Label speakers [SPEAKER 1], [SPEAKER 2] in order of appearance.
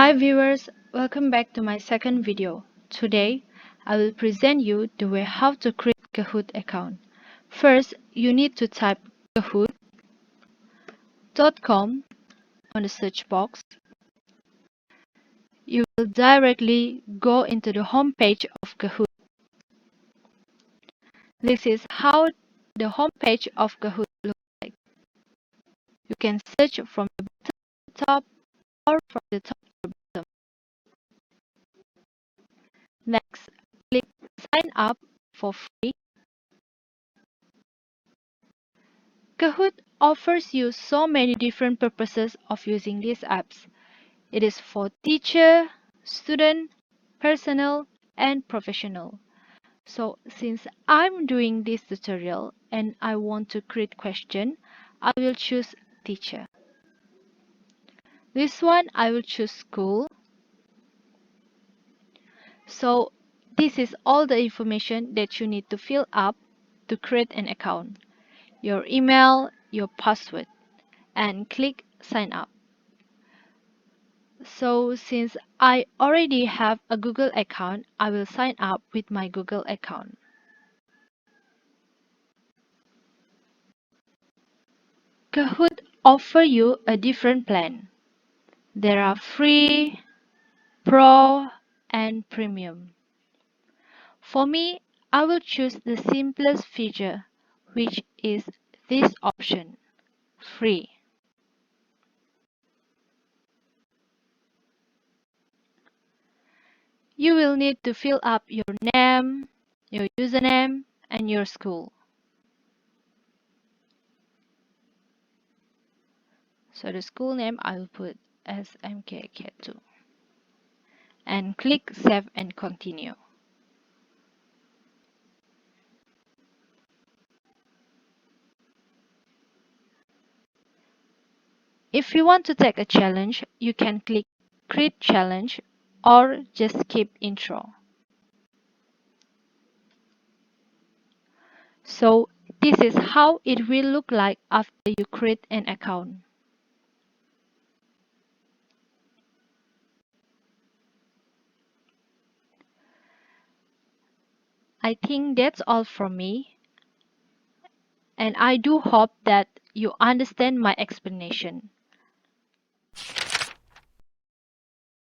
[SPEAKER 1] Hi viewers, welcome back to my second video. Today, I will present you the way how to create Kahoot account. First, you need to type kahoot.com on the search box. You will directly go into the home page of Kahoot. This is how the home page of Kahoot looks like. You can search from the bottom to the top or from the top to the bottom. Next, click sign up for free. Kahoot offers you so many different purposes of using these apps. It is for teacher, student, personal, and professional. So since I'm doing this tutorial and I want to create question, I will choose teacher. This one I will choose school. So this is all the information that you need to fill up to create an account. Your email, your password, and click sign up. So since I already have a Google account, I will sign up with my Google account. Kahoot offer you a different plan. There are free, pro, and premium. For me, I will choose the simplest feature, which is this option, free. You will need to fill up your name, your username, and your school. So the school name I will put as MKK2 and click save and continue. If you want to take a challenge, you can click create challenge or just skip intro. So this is how it will look like after you create an account. I think that's all from me, and I do hope that you understand my explanation.